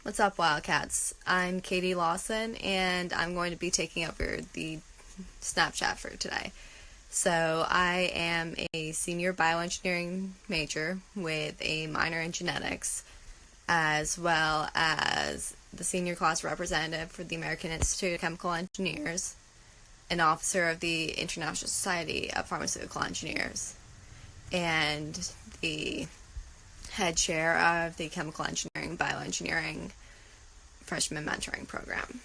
What's up, Wildcats? I'm Katie Lawson, and I'm going to be taking over the Snapchat for today. So I am a senior bioengineering major with a minor in genetics, as well as the senior class representative for the American Institute of Chemical Engineers, an officer of the International Society of Pharmaceutical Engineers, and the head chair of the Chemical Engineering Bioengineering Freshman Mentoring Program.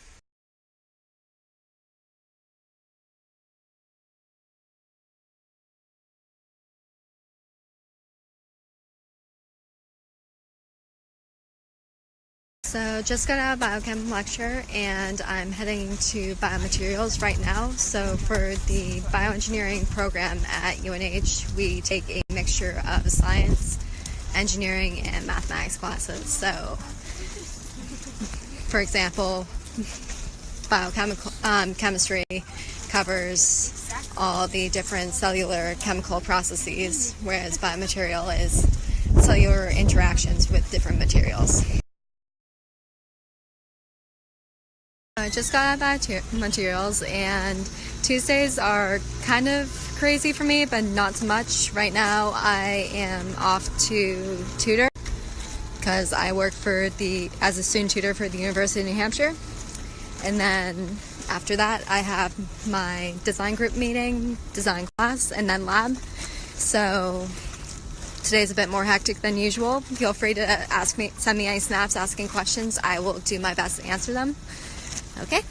So just got out of biochem lecture and I'm heading to Biomaterials right now. So for the bioengineering program at UNH, we take a mixture of science, engineering, and mathematics classes. So for example, chemistry covers all the different cellular chemical processes, whereas biomaterial is cellular interactions with different materials. I just got out of biomaterials, and Tuesdays are kind of crazy for me, but not so much. Right now I am off to tutor because I work as a student tutor for the University of New Hampshire. And then after that I have my design group meeting, design class, and then lab. So today's a bit more hectic than usual. Feel free to send me any snaps asking questions. I will do my best to answer them. Okay.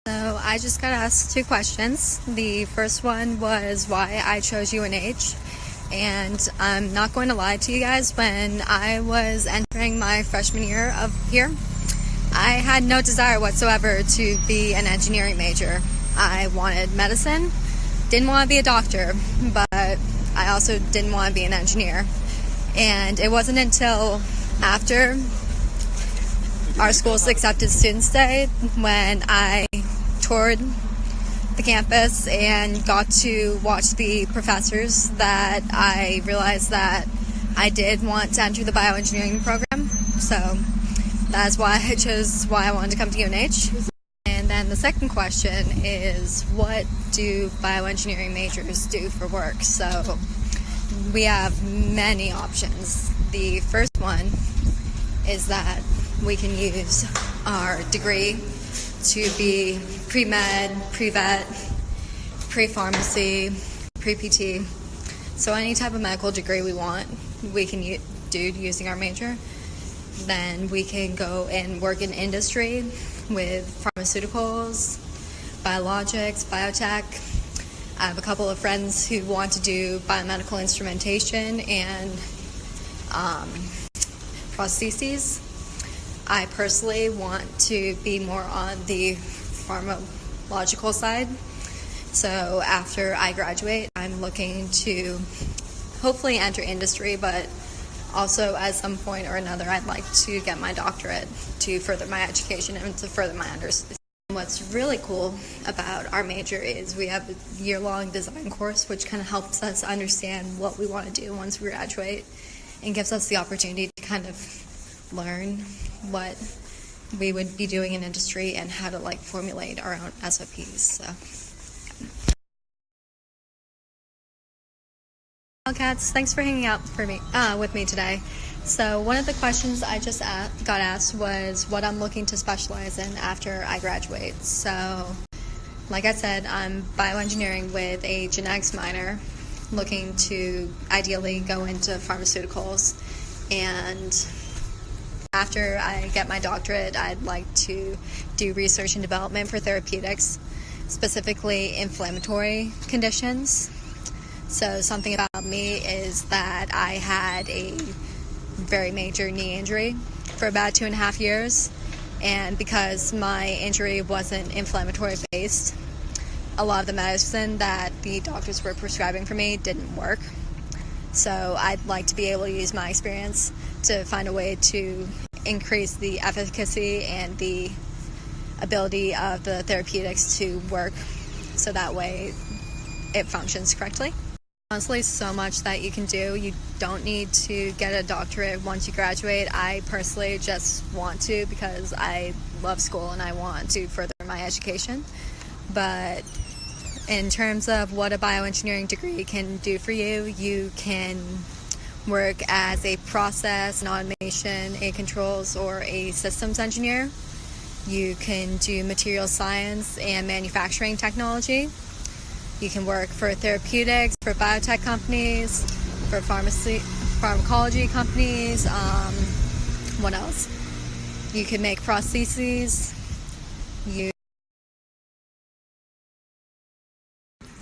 So I just got asked two questions. The first one was why I chose UNH. And I'm not going to lie to you guys, when I was entering my freshman year of here, I had no desire whatsoever to be an engineering major. I wanted medicine, didn't want to be a doctor, but I also didn't want to be an engineer. And it wasn't until after our school's accepted students day when I toured the campus and got to watch the professors that I realized that I did want to enter the bioengineering program. So that's why I chose why I wanted to come to UNH. And then the second question is, what do bioengineering majors do for work? So we have many options. The first one is that we can use our degree to be pre-med, pre-vet, pre-pharmacy, pre-PT. So any type of medical degree we want, we can do using our major. Then we can go and work in industry with pharmaceuticals, biologics, biotech. I have a couple of friends who want to do biomedical instrumentation and prostheses. I personally want to be more on the pharmacological side. So after I graduate, I'm looking to hopefully enter industry, but also at some point or another, I'd like to get my doctorate to further my education and to further my understanding. What's really cool about our major is we have a year-long design course, which kind of helps us understand what we want to do once we graduate and gives us the opportunity to kind of learn what we would be doing in industry and how to formulate our own SOPs. So, Wildcats, thanks for hanging out with me today. So one of the questions I just got asked was what I'm looking to specialize in after I graduate. So, like I said, I'm bioengineering with a genetics minor, looking to ideally go into pharmaceuticals. And after I get my doctorate, I'd like to do research and development for therapeutics, specifically inflammatory conditions. So something about me is that I had a very major knee injury for about 2.5 years, and because my injury wasn't inflammatory based, a lot of the medicine that the doctors were prescribing for me didn't work. So I'd like to be able to use my experience to find a way to increase the efficacy and the ability of the therapeutics to work, so that way it functions correctly. Honestly, so much that you can do. You don't need to get a doctorate once you graduate. I personally just want to because I love school and I want to further my education. But in terms of what a bioengineering degree can do for you, you can work as a process, an automation, a controls, or a systems engineer. You can do material science and manufacturing technology. You can work for therapeutics, for biotech companies, for pharmacology companies. What else? You can make prostheses.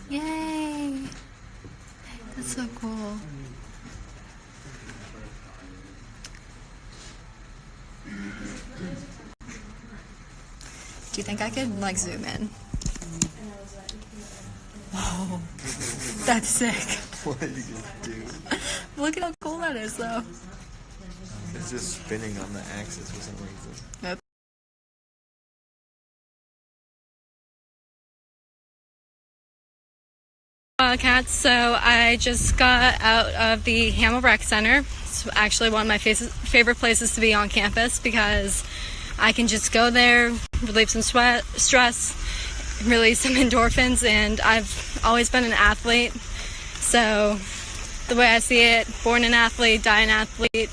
Yay! That's so cool. Do you think I could like zoom in? Whoa, that's sick. What did you just do? Look at how cool that is, though. It's just spinning on the axis for some reason. Yep. Cats, so I just got out of the Hampshire Rec Center. It's actually one of my favorite places to be on campus because I can just go there, relieve some stress, release some endorphins, and I've always been an athlete. So the way I see it, born an athlete, die an athlete,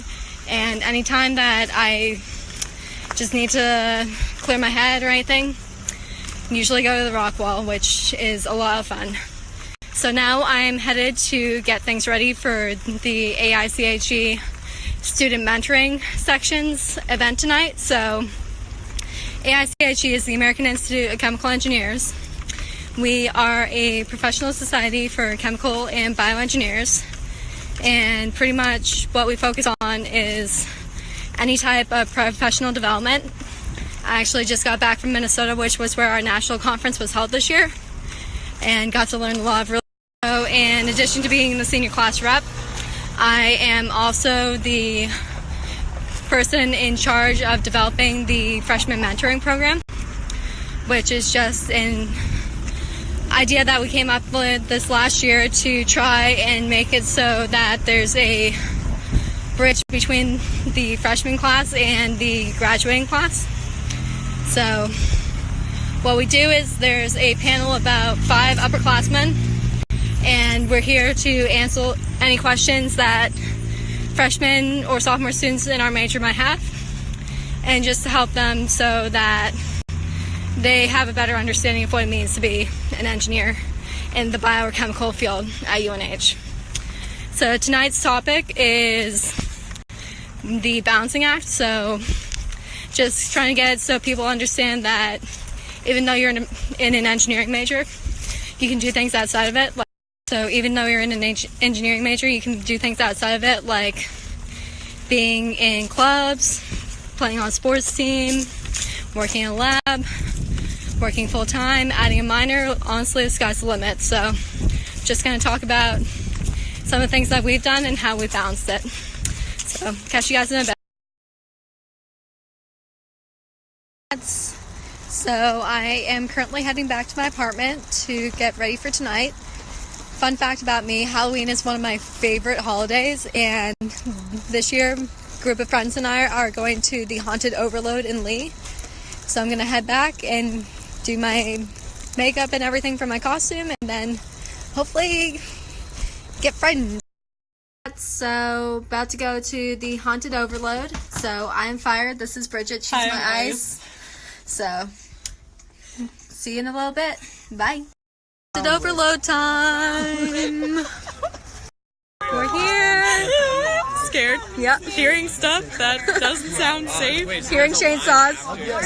and anytime that I just need to clear my head or anything, usually go to the rock wall, which is a lot of fun. So now I'm headed to get things ready for the AICHE student mentoring sections event tonight. So AICHE is the American Institute of Chemical Engineers. We are a professional society for chemical and bioengineers, and pretty much what we focus on is any type of professional development. I actually just got back from Minnesota, which was where our national conference was held this year, and got to learn a lot of really. So in addition to being the senior class rep, I am also the person in charge of developing the freshman mentoring program, which is just an idea that we came up with this last year to try and make it so that there's a bridge between the freshman class and the graduating class. So what we do is there's a panel of about 5 upperclassmen, and we're here to answer any questions that freshmen or sophomore students in our major might have, and just to help them so that they have a better understanding of what it means to be an engineer in the biochemical field at UNH. So tonight's topic is the balancing act. So just trying to get it so people understand that even though you're in an engineering major, you can do things outside of it. So even though you're in an engineering major, you can do things outside of it, like being in clubs, playing on a sports team, working in a lab, working full-time, adding a minor. Honestly, the sky's the limit. So just going to talk about some of the things that we've done and how we balanced it. So catch you guys in a bit. So I am currently heading back to my apartment to get ready for tonight. Fun fact about me, Halloween is one of my favorite holidays, and this year a group of friends and I are going to the Haunted Overload in Lee. So I'm going to head back and do my makeup and everything for my costume, and then hopefully get frightened. So about to go to the Haunted Overload. So I'm fired. This is Bridget. She's my eyes. So see you in a little bit. Bye. Haunted Overload time. We're here. Scared. Yep. Hearing stuff that doesn't sound safe. Hearing chainsaws.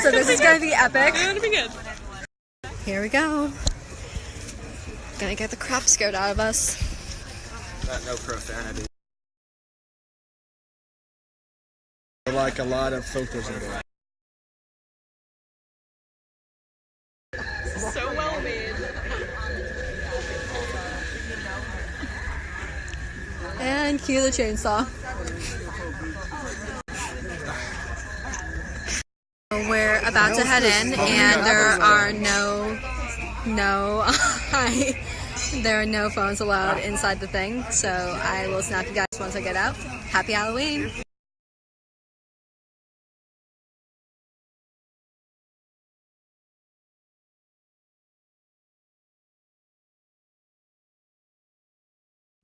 So this is going to be epic. It's gonna be good. Here we go. Gonna get the crap scared out of us. No profanity. Like a lot of filters in there. So well made. And cue the chainsaw. We're about to head in, and there are no There are no phones allowed inside the thing, so I will snap you guys once I get out. Happy Halloween!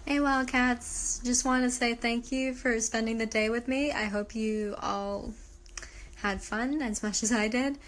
Hey Wildcats, just want to say thank you for spending the day with me. I hope you all had fun as much as I did.